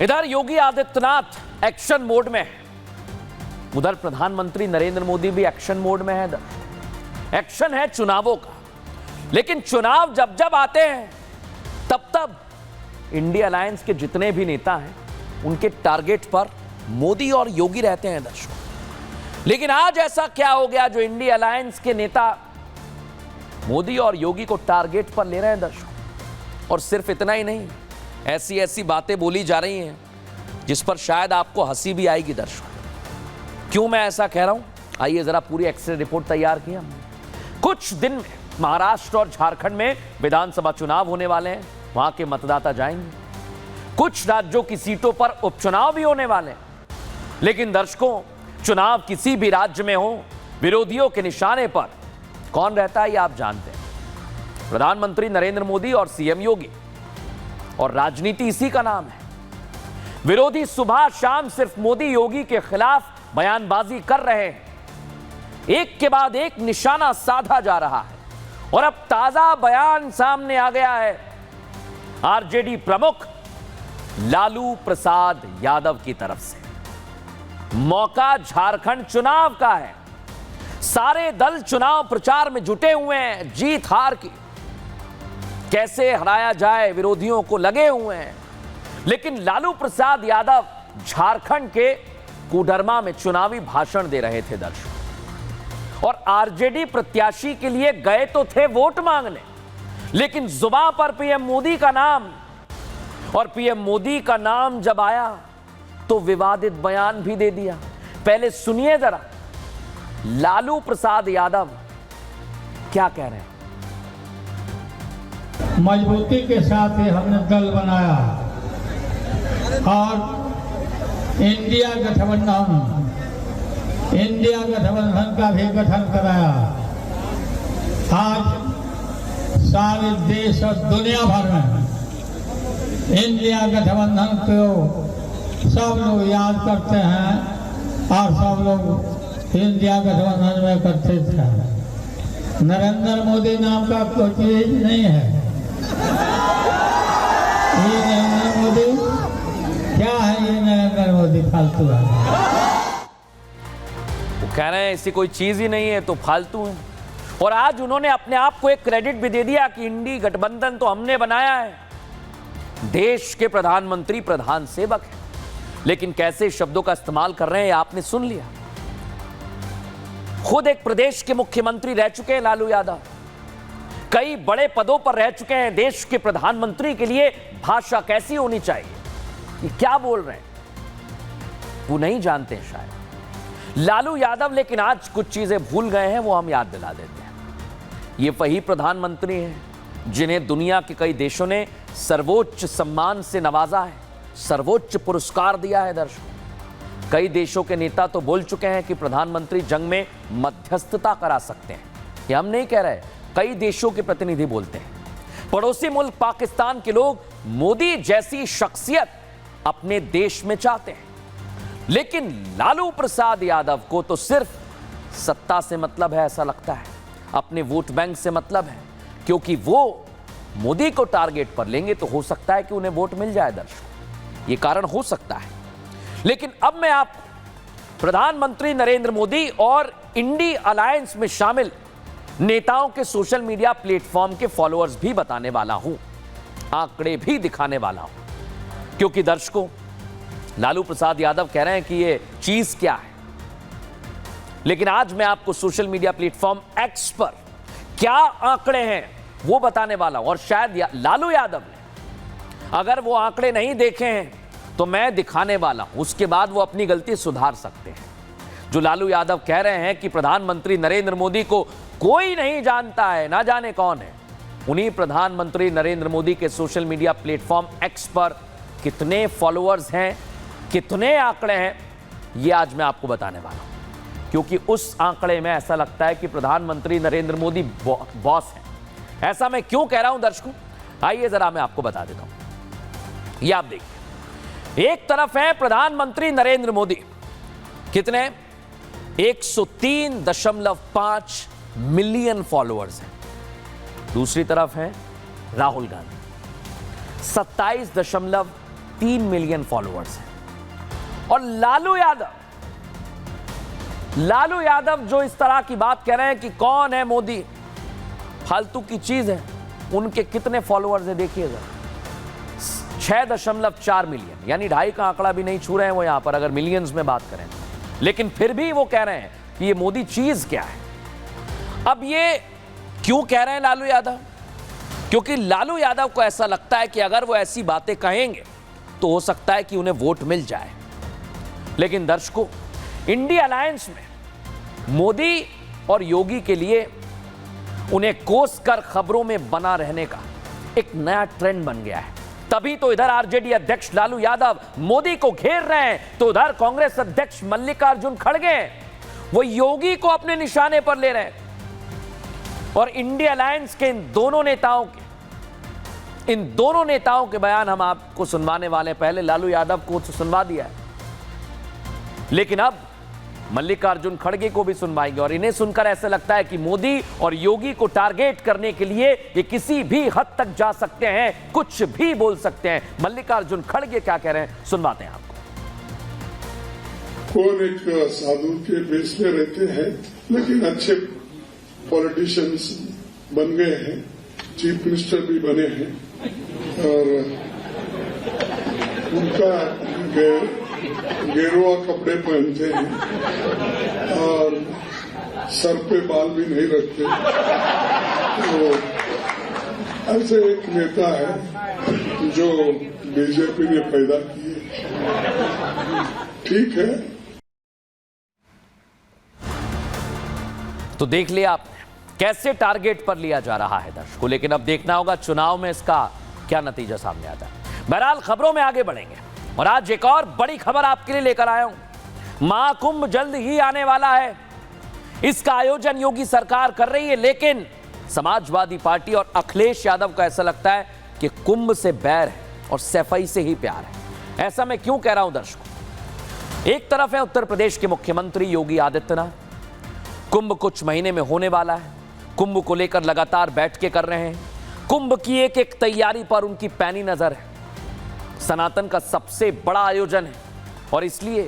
इधर Yogi Adityanath action mode में है, उधर प्रधानमंत्री नरेंद्र मोदी भी एक्शन मोड में है। एक्शन है चुनावों का, लेकिन चुनाव जब जब आते हैं तब तब इंडिया अलायंस के जितने भी नेता हैं उनके टारगेट पर मोदी और योगी रहते हैं दर्शकों। लेकिन आज ऐसा क्या हो गया जो इंडिया अलायंस के नेता मोदी और योगी को टारगेट पर ले रहे हैं दर्शकों। और सिर्फ इतना ही नहीं, ऐसी ऐसी बातें बोली जा रही हैं जिस पर शायद आपको हंसी भी आएगी दर्शकों। क्यों मैं ऐसा कह रहा हूं, आइए जरा पूरी एक्सरे रिपोर्ट तैयार की हमने। कुछ दिन में महाराष्ट्र और झारखंड में विधानसभा चुनाव होने वाले हैं, वहां के मतदाता जाएंगे। कुछ राज्यों की सीटों पर उपचुनाव भी होने वाले हैं। लेकिन दर्शकों, चुनाव किसी भी राज्य में हो, विरोधियों के निशाने पर कौन रहता है ये आप जानते हैं, प्रधानमंत्री नरेंद्र मोदी और सीएम योगी। और राजनीति इसी का नाम है। विरोधी सुबह शाम सिर्फ मोदी योगी के खिलाफ बयानबाजी कर रहे हैं, एक के बाद एक निशाना साधा जा रहा है। और अब ताजा बयान सामने आ गया है आरजेडी प्रमुख लालू प्रसाद यादव की तरफ से। मौका झारखंड चुनाव का है, सारे दल चुनाव प्रचार में जुटे हुए हैं, जीत हार की कैसे हराया जाए विरोधियों को लगे हुए हैं। लेकिन लालू प्रसाद यादव झारखंड के कोडरमा में चुनावी भाषण दे रहे थे दर्शकों। और आरजेडी प्रत्याशी के लिए गए तो थे वोट मांगने, लेकिन जुबान पर पीएम मोदी का नाम, और पीएम मोदी का नाम जब आया तो विवादित बयान भी दे दिया। पहले सुनिए जरा लालू प्रसाद यादव क्या कह रहे हैं। मजबूती के साथ ही हमने दल बनाया और इंडिया गठबंधन का भी गठन कराया। आज सारे देश और दुनिया भर में इंडिया गठबंधन को सब लोग याद करते हैं और सब लोग इंडिया गठबंधन में करते थे। नरेंद्र मोदी नाम का कोई चीज नहीं है। ये नरेंद्र मोदी क्या है? ये नरेंद्र मोदी फालतू है। वो कह रहे हैं ऐसी कोई चीज ही नहीं है तो फालतू है। और आज उन्होंने अपने आप को एक क्रेडिट भी दे दिया कि इंडी गठबंधन तो हमने बनाया है, देश के प्रधानमंत्री प्रधान सेवक है। लेकिन कैसे शब्दों का इस्तेमाल कर रहे हैं आपने सुन लिया। खुद एक प्रदेश के मुख्यमंत्री रह चुके हैं लालू यादव, कई बड़े पदों पर रह चुके हैं। देश के प्रधानमंत्री के लिए भाषा कैसी होनी चाहिए, ये क्या बोल रहे हैं वो नहीं जानते हैं शायद लालू यादव। लेकिन आज कुछ चीजें भूल गए हैं, वो हम याद दिला देते हैं। ये वही प्रधानमंत्री हैं जिन्हें दुनिया के कई देशों ने सर्वोच्च सम्मान से नवाजा है, सर्वोच्च पुरस्कार दिया है दर्शकों। कई देशों के नेता तो बोल चुके हैं कि प्रधानमंत्री जंग में मध्यस्थता करा सकते हैं। ये हम नहीं कह रहे, कई देशों के प्रतिनिधि बोलते हैं। पड़ोसी मुल्क पाकिस्तान के लोग मोदी जैसी शख्सियत अपने देश में चाहते हैं। लेकिन लालू प्रसाद यादव को तो सिर्फ सत्ता से मतलब है, ऐसा लगता है, अपने वोट बैंक से मतलब है। क्योंकि वो मोदी को टारगेट पर लेंगे तो हो सकता है कि उन्हें वोट मिल जाए दर्शकों, ये कारण हो सकता है। लेकिन अब मैं आप प्रधानमंत्री नरेंद्र मोदी और इंडी अलायंस में शामिल नेताओं के सोशल मीडिया प्लेटफॉर्म के फॉलोअर्स भी बताने वाला हूं, आंकड़े भी दिखाने वाला हूं। क्योंकि दर्शकों, लालू प्रसाद यादव कह रहे हैं कि ये चीज क्या है, लेकिन आज मैं आपको सोशल मीडिया प्लेटफॉर्म एक्स पर क्या आंकड़े हैं वो बताने वाला हूं। और शायद लालू यादव ने अगर वो आंकड़े नहीं देखे हैं तो मैं दिखाने वाला हूं, उसके बाद वो अपनी गलती सुधार सकते हैं। जो लालू यादव कह रहे हैं कि प्रधानमंत्री नरेंद्र मोदी को कोई नहीं जानता है, ना जाने कौन है, उन्हीं प्रधानमंत्री नरेंद्र मोदी के सोशल मीडिया प्लेटफॉर्म एक्स पर कितने फॉलोअर्स हैं, कितने आंकड़े हैं, ये आज मैं आपको बताने वाला हूं। क्योंकि उस आंकड़े में ऐसा लगता है कि प्रधानमंत्री नरेंद्र मोदी बॉस है। ऐसा मैं क्यों कह रहा हूं दर्शकों, आइए जरा मैं आपको बता देता हूं। ये आप देखिए, एक तरफ है प्रधानमंत्री नरेंद्र मोदी, कितने 103.5 मिलियन फॉलोअर्स हैं। दूसरी तरफ है राहुल गांधी, 3 मिलियन फॉलोअर्स हैं। और लालू यादव जो इस तरह की बात कह रहे हैं कि कौन है मोदी, फालतू की चीज है, उनके कितने फॉलोअर्स है देखिएगा, 6.4 मिलियन, यानी 2.5 का आंकड़ा भी नहीं छू रहे हैं वो यहां पर, अगर मिलियंस में बात करें। लेकिन फिर भी वो कह रहे हैं कि ये मोदी चीज क्या है। अब ये क्यों कह रहे हैं लालू यादव? क्योंकि लालू यादव को ऐसा लगता है कि अगर वो ऐसी बातें कहेंगे तो हो सकता है कि उन्हें वोट मिल जाए। लेकिन दर्शकों, इंडिया अलायंस में मोदी और योगी के लिए उन्हें कोसकर खबरों में बना रहने का एक नया ट्रेंड बन गया है। तभी तो इधर आरजेडी अध्यक्ष लालू यादव मोदी को घेर रहे हैं, तो उधर कांग्रेस अध्यक्ष मल्लिकार्जुन खड़गे वो योगी को अपने निशाने पर ले रहे हैं। और इंडिया अलायंस के इन दोनों नेताओं के बयान हम आपको सुनवाने वाले हैं। पहले लालू यादव को सुनवा दिया है, लेकिन अब मल्लिकार्जुन खड़गे को भी सुनवाएंगे। और इन्हें सुनकर ऐसा लगता है कि मोदी और योगी को टारगेट करने के लिए ये किसी भी हद तक जा सकते हैं, कुछ भी बोल सकते हैं। मल्लिकार्जुन खड़गे क्या कह रहे हैं सुनवाते हैं आपको। कौन एक साधु के बेस में रहते हैं, लेकिन अच्छे पॉलिटिशियंस बन गए हैं, चीफ मिनिस्टर भी बने हैं, और उनका गेरुआ कपड़े पहनते हैं और सर पे बाल भी नहीं रखते। तो ऐसे एक नेता है जो बीजेपी ने पैदा किए। ठीक है, तो देख लिया आपने कैसे टारगेट पर लिया जा रहा है दर्शकों। लेकिन अब देखना होगा चुनाव में इसका क्या नतीजा सामने आता है। बहरहाल खबरों में आगे बढ़ेंगे और आज एक और बड़ी खबर आपके लिए लेकर आया हूं। महाकुंभ जल्द ही आने वाला है, इसका आयोजन योगी सरकार कर रही है, लेकिन समाजवादी पार्टी और अखिलेश यादव को ऐसा लगता है कि कुंभ से बैर है और सैफई से ही प्यार है। ऐसा मैं क्यों कह रहा हूं दर्शकों? एक तरफ है उत्तर प्रदेश के मुख्यमंत्री योगी आदित्यनाथ, कुंभ कुछ महीने में होने वाला है, कुंभ को लेकर लगातार बैठकें कर रहे हैं, कुंभ की एक एक तैयारी पर उनकी पैनी नजर है। सनातन का सबसे बड़ा आयोजन है और इसलिए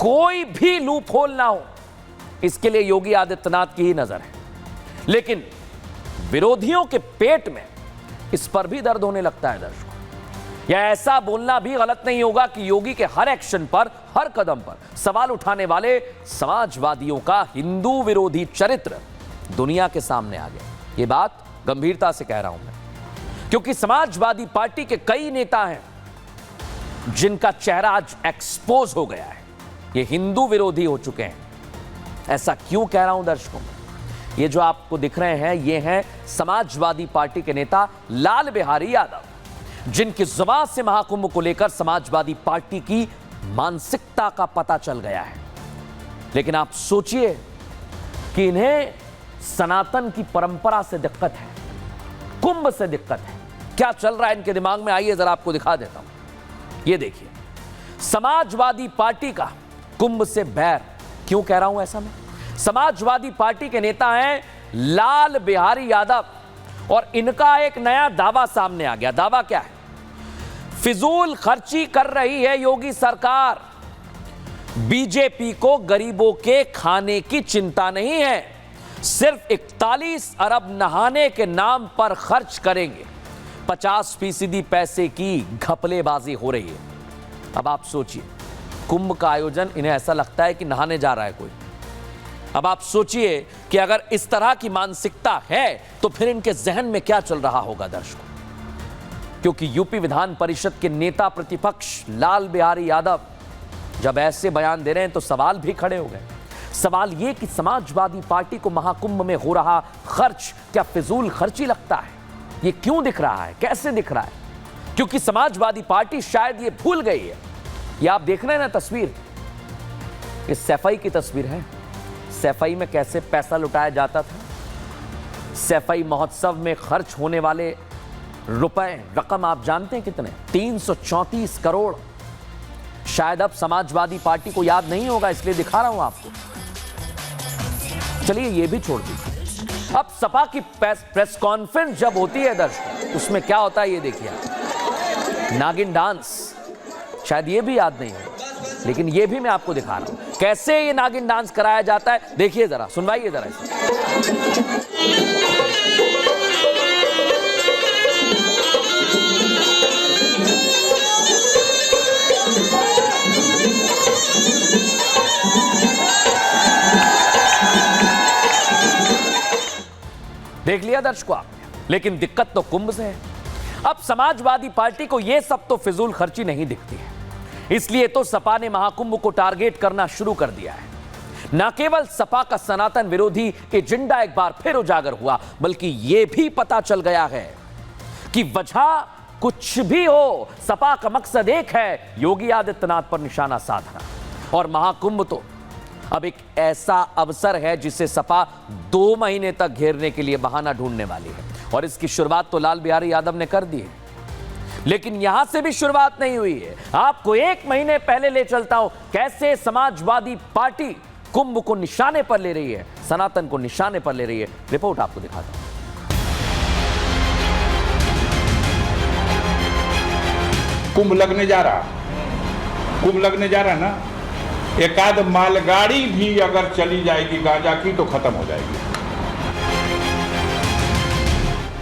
कोई भी लूप होल ना हो, इसके लिए योगी आदित्यनाथ की ही नजर है। लेकिन विरोधियों के पेट में इस पर भी दर्द होने लगता है दर्शकों। यह ऐसा बोलना भी गलत नहीं होगा कि योगी के हर एक्शन पर, हर कदम पर सवाल उठाने वाले समाजवादियों का हिंदू विरोधी चरित्र दुनिया के सामने आ गया। यह बात गंभीरता से कह रहा हूं मैं, क्योंकि समाजवादी पार्टी के कई नेता हैं जिनका चेहरा आज एक्सपोज हो गया है, ये हिंदू विरोधी हो चुके हैं। ऐसा क्यों कह रहा हूं दर्शकों? ये जो आपको दिख रहे हैं, ये हैं समाजवादी पार्टी के नेता लाल बिहारी यादव, जिनकी जुबान से महाकुंभ को लेकर समाजवादी पार्टी की मानसिकता का पता चल गया है। लेकिन आप सोचिए कि इन्हें सनातन की परंपरा से दिक्कत है, कुंभ से दिक्कत है। क्या चल रहा है इनके दिमाग में, आइए जरा आपको दिखा देता हूं। ये देखिए, समाजवादी पार्टी का कुंभ से बैर। क्यों कह रहा हूं ऐसा मैं? समाजवादी पार्टी के नेता हैं लाल बिहारी यादव और इनका एक नया दावा सामने आ गया। दावा क्या है? फिजूल खर्ची कर रही है योगी सरकार, बीजेपी को गरीबों के खाने की चिंता नहीं है, सिर्फ 41 अरब नहाने के नाम पर खर्च करेंगे, 50% पैसे की घपलेबाजी हो रही है। अब आप सोचिए, कुंभ का आयोजन इन्हें ऐसा लगता है कि नहाने जा रहा है कोई। अब आप सोचिए कि अगर इस तरह की मानसिकता है तो फिर इनके जहन में क्या चल रहा होगा दर्शकों। क्योंकि यूपी विधान परिषद के नेता प्रतिपक्ष लाल बिहारी यादव जब ऐसे बयान दे रहे हैं तो सवाल भी खड़े हो गए। सवाल यह कि समाजवादी पार्टी को महाकुंभ में हो रहा खर्च क्या फिजूल खर्ची लगता है? ये क्यों दिख रहा है, कैसे दिख रहा है? क्योंकि समाजवादी पार्टी शायद ये भूल गई है। ये आप देख रहे हैं ना तस्वीर, इस सैफई की तस्वीर है। सैफई में कैसे पैसा लुटाया जाता था, सैफई महोत्सव में खर्च होने वाले रुपए, रकम आप जानते हैं कितने? 334 करोड़। शायद अब समाजवादी पार्टी को याद नहीं होगा, इसलिए दिखा रहा हूं आपको। चलिए ये भी छोड़ दीजिए। अब सपा की प्रेस कॉन्फ्रेंस जब होती है दर्शकों, उसमें क्या होता है ये देखिए आप। नागिन डांस, शायद ये भी याद नहीं है, लेकिन ये भी मैं आपको दिखा रहा हूं कैसे ये नागिन डांस कराया जाता है। देखिए जरा, सुनवाइए जरा इसे। देख लिया दर्शकों आपने, लेकिन दिक्कत तो कुंभ से है। अब समाजवादी पार्टी को यह सब तो फिजूल खर्ची नहीं दिखती है, इसलिए तो सपा ने महाकुंभ को टारगेट करना शुरू कर दिया है। न केवल सपा का सनातन विरोधी एजेंडा एक बार फिर उजागर हुआ, बल्कि यह भी पता चल गया है कि वजह कुछ भी हो, सपा का मकसद एक है, योगी आदित्यनाथ पर निशाना साधना। और महाकुंभ तो अब एक ऐसा अवसर है जिसे सपा 2 महीने तक घेरने के लिए बहाना ढूंढने वाली है। और इसकी शुरुआत तो लाल बिहारी यादव ने कर दी है, लेकिन यहां से भी शुरुआत नहीं हुई है। आपको 1 महीने पहले ले चलता हूं कैसे समाजवादी पार्टी कुंभ को निशाने पर ले रही है, सनातन को निशाने पर ले रही है। रिपोर्ट आपको दिखाता हूं। कुंभ लगने जा रहा, कुंभ लगने जा रहा ना, एकाध मालगाड़ी भी अगर चली जाएगी गांजा की तो खत्म हो जाएगी।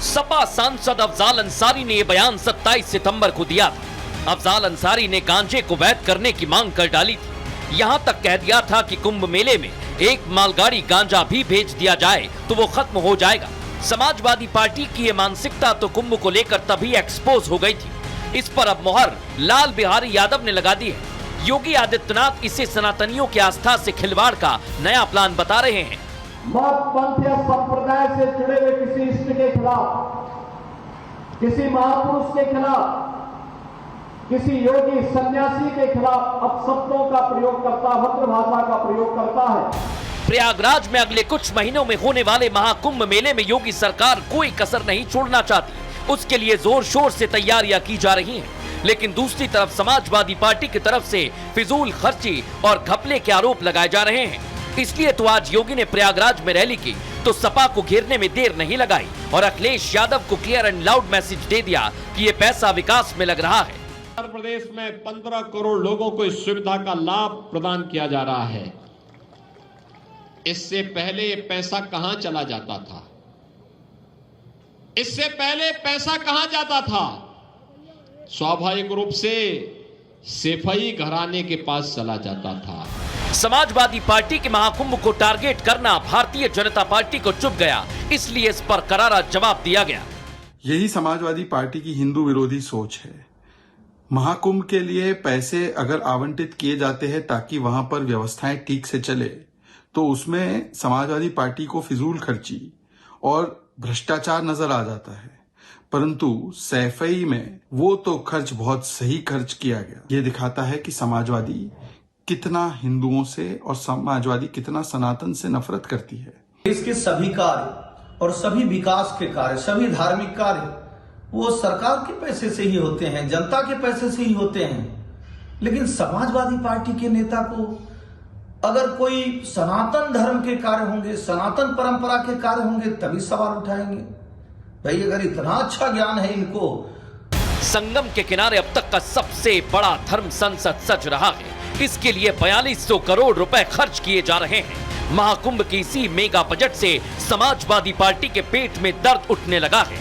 सपा सांसद अफजाल अंसारी ने यह बयान 27 सितंबर को दिया था। अफजाल अंसारी ने गांजे को वैध करने की मांग कर डाली थी। यहां तक कह दिया था कि कुंभ मेले में एक मालगाड़ी गांजा भी भेज दिया जाए तो वो खत्म हो जाएगा। समाजवादी पार्टी की ये मानसिकता तो कुंभ को लेकर तभी एक्सपोज हो गई थी। इस पर अब मोहर लाल बिहारी यादव ने लगा दी है। योगी आदित्यनाथ इसे सनातनियों की आस्था से खिलवाड़ का नया प्लान बता रहे हैं। मत पंथ या संप्रदाय से जुड़े हुए किसी इष्ट के खिलाफ, किसी महापुरुष के खिलाफ, किसी योगी सन्यासी के खिलाफ अपशब्दों का प्रयोग करता, वक्र भाषा का प्रयोग करता है। प्रयागराज में अगले कुछ महीनों में होने वाले महाकुंभ मेले में योगी सरकार कोई कसर नहीं छोड़ना चाहती। उसके लिए जोर शोर से तैयारियां की जा रही हैं। लेकिन दूसरी तरफ समाजवादी पार्टी की तरफ से फिजूल खर्ची और घपले के आरोप लगाए जा रहे हैं। इसलिए तो आज योगी ने प्रयागराज में रैली की तो सपा को घेरने में देर नहीं लगाई और अखिलेश यादव को क्लियर एंड लाउड मैसेज दे दिया कि ये पैसा विकास में लग रहा है। उत्तर प्रदेश में 15 करोड़ लोगों को इस सुविधा का लाभ प्रदान किया जा रहा है। इससे पहले ये पैसा कहां चला जाता था? इससे पहले पैसा कहां जाता था? स्वाभाविक रूप से सेफई घराने के पास चला जाता था। समाजवादी पार्टी के महाकुंभ को टारगेट करना भारतीय जनता पार्टी को चुभ गया, इसलिए इस पर करारा जवाब दिया गया। यही समाजवादी पार्टी की हिंदू विरोधी सोच है। महाकुंभ के लिए पैसे अगर आवंटित किए जाते हैं ताकि वहां पर व्यवस्थाएं ठीक से चले, तो उसमें समाजवादी पार्टी को फिजूल खर्ची और भ्रष्टाचार नजर आ जाता है। परंतु सैफई में वो तो खर्च बहुत सही खर्च किया गया। ये दिखाता है कि समाजवादी कितना हिंदुओं से और समाजवादी कितना सनातन से नफरत करती है। इसके सभी कार्य और सभी विकास के कार्य, सभी धार्मिक कार्य वो सरकार के पैसे से ही होते हैं, जनता के पैसे से ही होते हैं। लेकिन समाजवादी पार्टी के नेता को अगर कोई सनातन धर्म के कार्य होंगे, सनातन परंपरा के कार्य होंगे, तभी सवाल उठाएंगे। भाई अगर इतना अच्छा ज्ञान है इनको। संगम के किनारे अब तक का सबसे बड़ा धर्म संसद सज रहा है। इसके लिए 4200 करोड़ रुपए खर्च किए जा रहे हैं। महाकुंभ की इसी मेगा बजट से समाजवादी पार्टी के पेट में दर्द उठने लगा है।